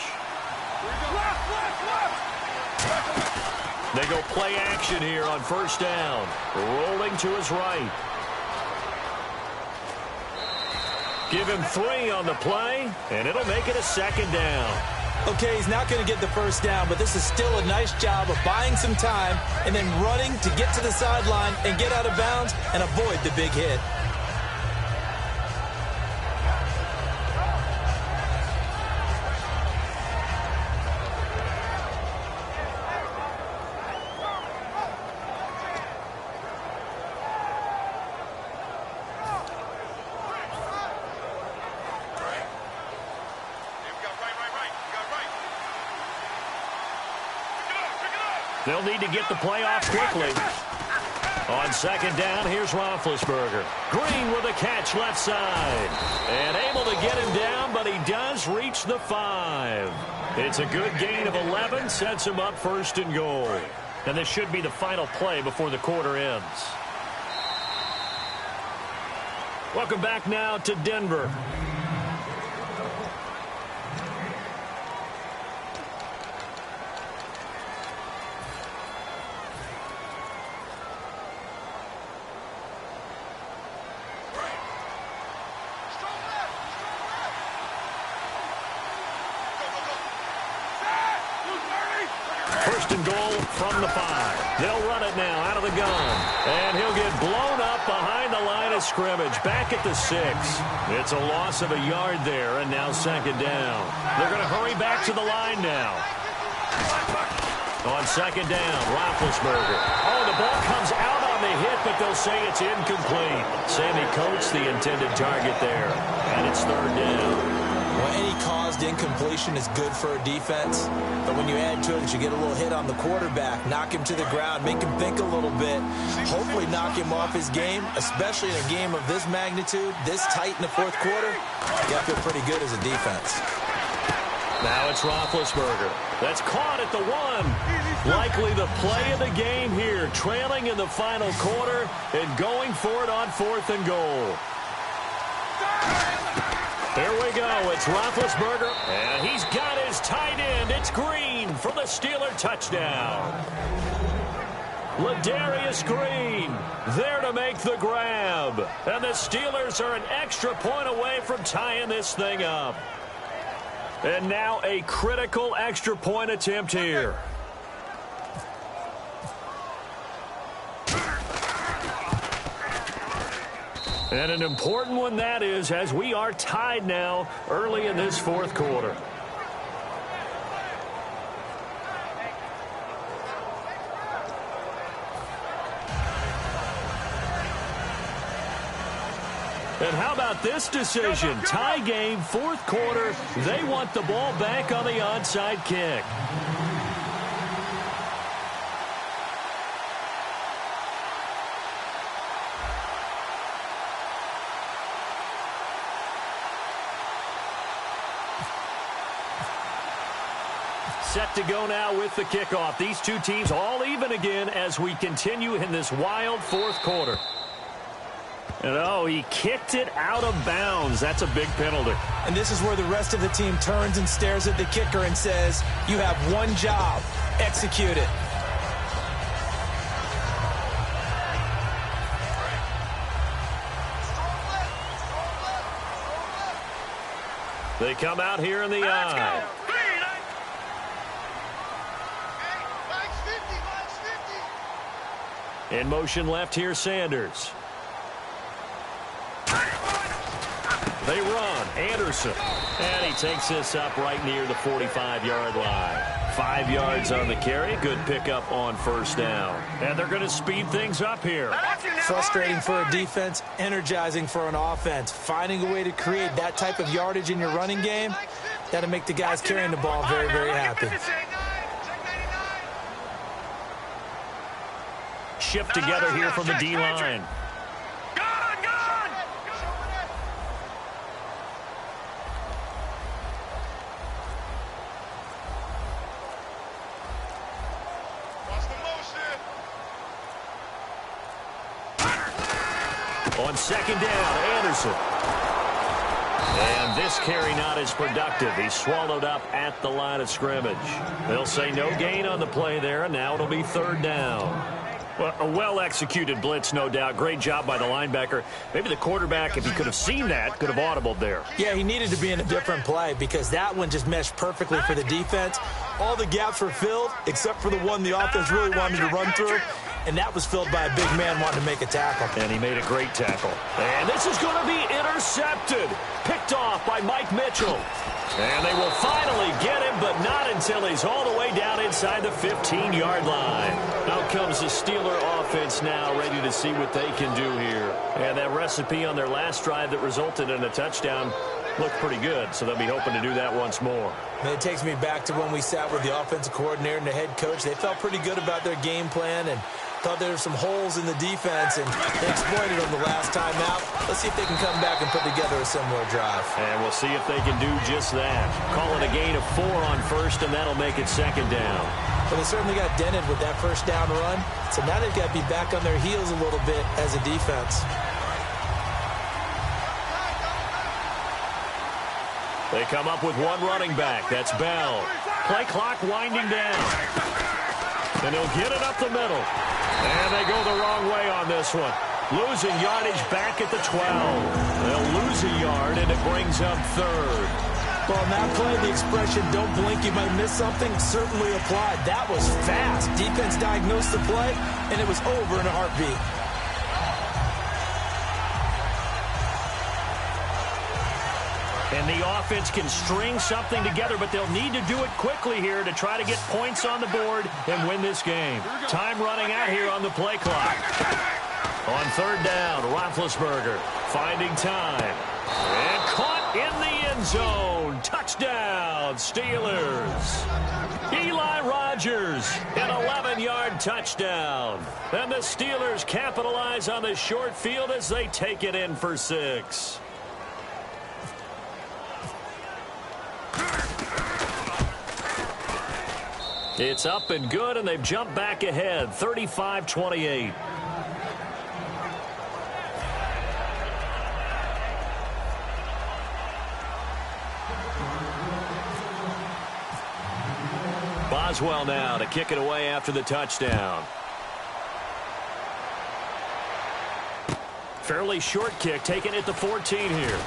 They go play action here on first down. Rolling to his right. Give him 3 on the play, and it'll make it a second down. Okay, he's not going to get the first down, but this is still a nice job of buying some time and then running to get to the sideline and get out of bounds and avoid the big hit. They'll need to get the play off quickly. On second down, here's Roethlisberger. Green with a catch left side. And able to get him down, but he does reach the 5. It's a good gain of 11, sets him up first and goal. And this should be the final play before the quarter ends. Welcome back now to Denver. First and goal from the 5. They'll run it now out of the gun. And he'll get blown up behind the line of scrimmage. Back at the 6. It's a loss of a yard there, and now second down. They're going to hurry back to the line now. On second down, Roethlisberger. Oh, the ball comes out on the hit, but they'll say it's incomplete. Sammy Coates, the intended target there. And it's third down. Well, any caused incompletion is good for a defense, but when you add to it that you get a little hit on the quarterback, knock him to the ground, make him think a little bit, hopefully knock him off his game, especially in a game of this magnitude, this tight in the fourth quarter, you got to feel pretty good as a defense. Now it's Roethlisberger. That's caught at the 1. Likely the play of the game here, trailing in the final quarter and going for it on fourth and goal. Here we go. It's Roethlisberger, and he's got his tight end. It's Green for the Steeler touchdown. Ladarius Green there to make the grab. And the Steelers are an extra point away from tying this thing up. And now a critical extra point attempt here. And an important one that is, as we are tied now early in this fourth quarter. And how about this decision? Tie game, fourth quarter. They want the ball back on the onside kick. Set to go now with the kickoff. These two teams all even again as we continue in this wild fourth quarter. And oh, he kicked it out of bounds. That's a big penalty. And this is where the rest of the team turns and stares at the kicker and says, you have one job, execute it. They come out here in the eye. In motion left here, Sanders. They run. Anderson. And he takes this up right near the 45-yard line. 5 yards on the carry. Good pickup on first down. And they're going to speed things up here. Frustrating for a defense, energizing for an offense. Finding a way to create that type of yardage in your running game, that'll make the guys carrying the ball very, very happy. Shift together here from the D-line. On second down, Anderson. And this carry not as productive. He's swallowed up at the line of scrimmage. They'll say no gain on the play there, and now it'll be third down. Well, a well-executed blitz, no doubt. Great job by the linebacker. Maybe the quarterback, if he could have seen that, could have audibled there. Yeah, he needed to be in a different play because that one just meshed perfectly for the defense. All the gaps were filled except for the one the offense really wanted to run through, and that was filled by a big man wanting to make a tackle. And he made a great tackle. And this is going to be intercepted. Picked off by Mike Mitchell. And they will finally get him, but not until he's all the way down inside the 15-yard line. Out comes the Steeler offense now, ready to see what they can do here. And that recipe on their last drive that resulted in a touchdown looked pretty good, so they'll be hoping to do that once more. And it takes me back to when we sat with the offensive coordinator and the head coach. They felt pretty good about their game plan and thought there were some holes in the defense, and they exploited them the last time out. Let's see if they can come back and put together a similar drive. And we'll see if they can do just that. Call it a gain of 4 on first, and that'll make it second down. But they certainly got dented with that first down run, so now they've got to be back on their heels a little bit as a defense. They come up with one running back. That's Bell. Play clock winding down. And he'll get it up the middle. And they go the wrong way on this one. Losing yardage back at the 12. They'll lose a yard, and it brings up third. Well, on that play, the expression, don't blink, you might miss something, certainly applied. That was fast. Defense diagnosed the play, and it was over in a heartbeat. And the offense can string something together, but they'll need to do it quickly here to try to get points on the board and win this game. Time running out here on the play clock. On third down, Roethlisberger finding time. And caught in the end zone. Touchdown, Steelers. Eli Rogers, an 11-yard touchdown. And the Steelers capitalize on the short field as they take it in for 6. It's up and good, and they've jumped back ahead, 35-28. Boswell now to kick it away after the touchdown. Fairly short kick, taking it to 14 here.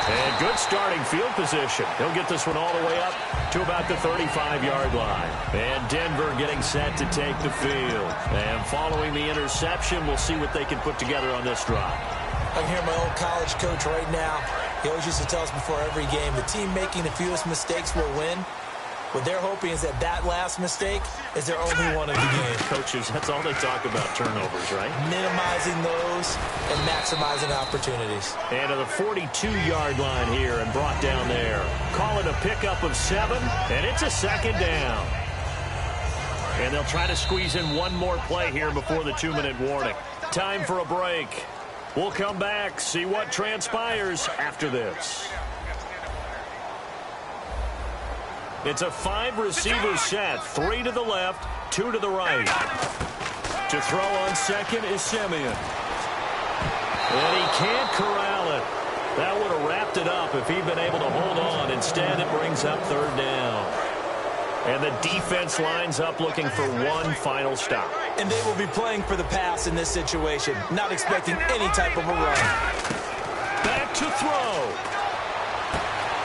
And good starting field position. He'll get this one all the way up to about the 35-yard line. And Denver getting set to take the field. And following the interception, we'll see what they can put together on this drive. I can hear my old college coach right now. He always used to tell us before every game, the team making the fewest mistakes will win. What they're hoping is that that last mistake is their only one of the game. Coaches, that's all they talk about, turnovers, right? Minimizing those and maximizing opportunities. And to the 42-yard line here and brought down there. Call it a pickup of 7, and it's a second down. And they'll try to squeeze in one more play here before the 2-minute warning. Time for a break. We'll come back, see what transpires after this. It's a 5-receiver set, 3 to the left, 2 to the right. To throw on second is Simeon. And he can't corral it. That would have wrapped it up if he'd been able to hold on. Instead, it brings up third down. And the defense lines up looking for one final stop. And they will be playing for the pass in this situation, not expecting any type of a run. Back to throw.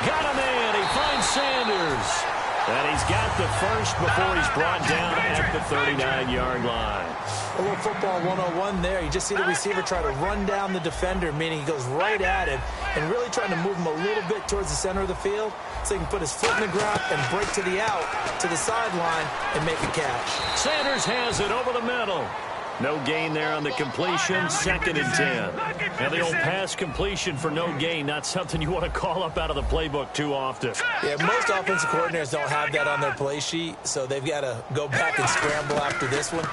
Got a man. He finds Sanders. And he's got the first before he's brought down at the 39-yard line. A little football 101 there. You just see the receiver try to run down the defender, meaning he goes right at him and really trying to move him a little bit towards the center of the field so he can put his foot in the ground and break to the out, to the sideline, and make a catch. Sanders has it over the middle. No gain there on the completion, second and 10. Now the old pass completion for no gain, not something you want to call up out of the playbook too often. Yeah, most offensive coordinators don't have that on their play sheet, so they've got to go back and scramble after this one.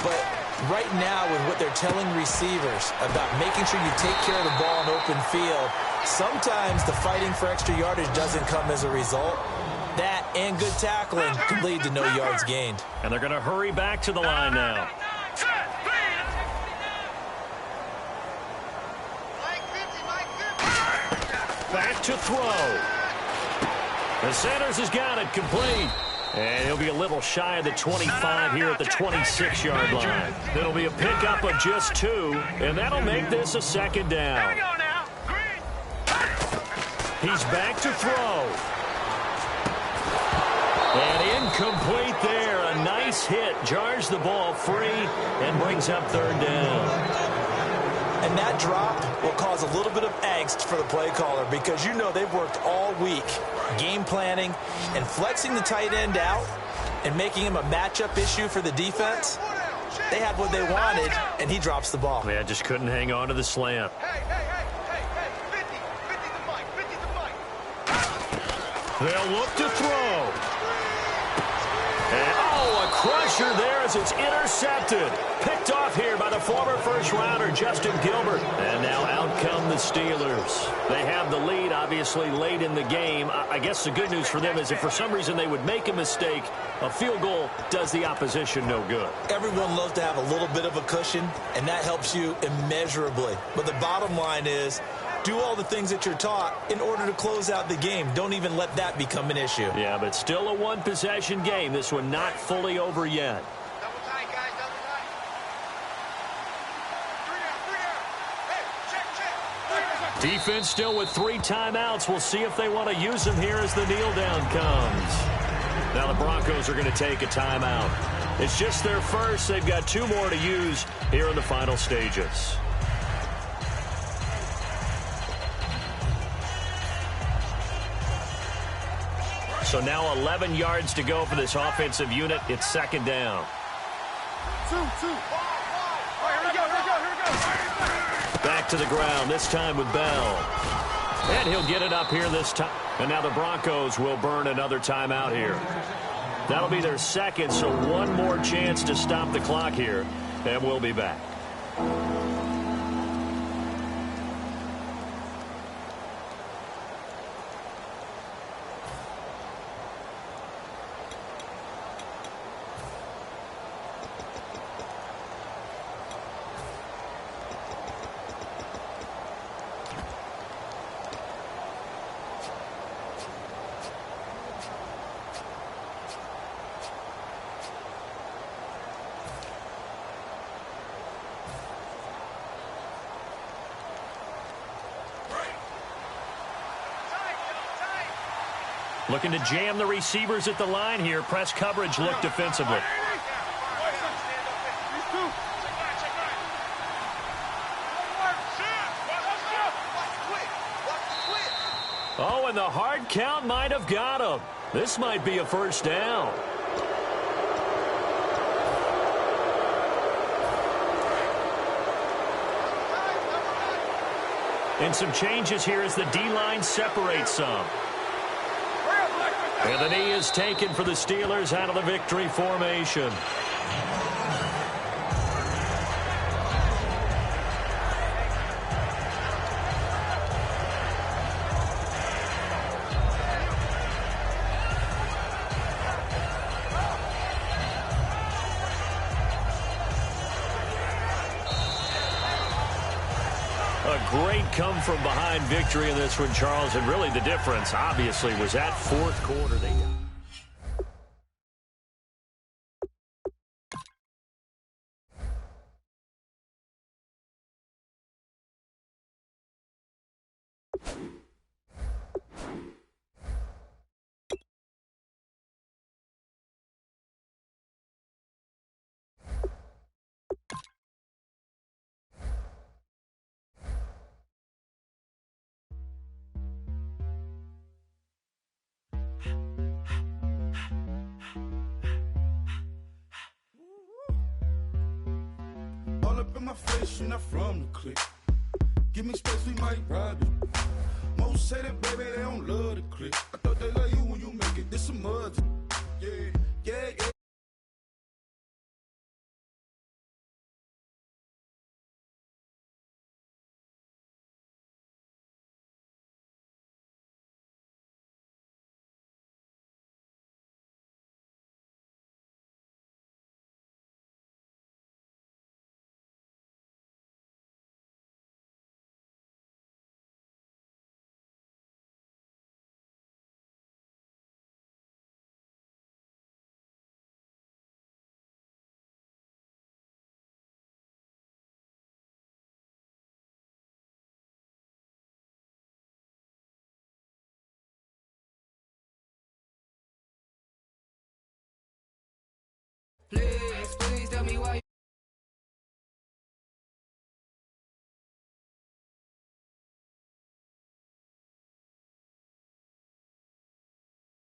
But right now, with what they're telling receivers about making sure you take care of the ball in open field, sometimes the fighting for extra yardage doesn't come as a result. That and good tackling could lead to no yards gained. And they're going to hurry back to the line now. Back to throw. And Sanders has got it complete. And he'll be a little shy of the 25 here at the 26-yard line. It'll be a pickup of just 2, and that'll make this a second down. He's back to throw. And incomplete there. A nice hit. Jars the ball free and brings up third down. And that drop will cause a little bit of angst for the play caller because you know they've worked all week game planning and flexing the tight end out and making him a matchup issue for the defense. They had what they wanted, and he drops the ball. Yeah, just couldn't hang on to the slant. They'll look to throw. And, oh, a crusher there as it's intercepted. Picked off here by the former first-rounder, Justin Gilbert. And now out come the Steelers. They have the lead, obviously, late in the game. I guess the good news for them is if for some reason they would make a mistake, a field goal does the opposition no good. Everyone loves to have a little bit of a cushion, and that helps you immeasurably. But the bottom line is, do all the things that you're taught in order to close out the game. Don't even let that become an issue. Yeah, but still a one-possession game. This one not fully over yet. Double tight, guys, double tight. Hey, check. Defense still with 3 timeouts. We'll see if they want to use them here as the kneel down comes. Now the Broncos are going to take a timeout. It's just their first. They've got 2 more to use here in the final stages. So now 11 yards to go for this offensive unit. It's second down. 2. All right, here we go. Back to the ground, this time with Bell. And he'll get it up here this time. And now the Broncos will burn another timeout here. That'll be their second, so one more chance to stop the clock here. And we'll be back. Looking to jam the receivers at the line here. Press coverage look defensively. Oh, and the hard count might have got him. This might be a first down. And some changes here as the D-line separates some. And the knee is taken for the Steelers out of the victory formation. A great come-from-behind victory in this one, Charles, and really the difference, obviously, was that fourth quarter they got. Up in my face, you're not from the clique. Give me space, we might ride it. Most say that, baby, they don't love the clique. I thought they love you when you make it. This some mud.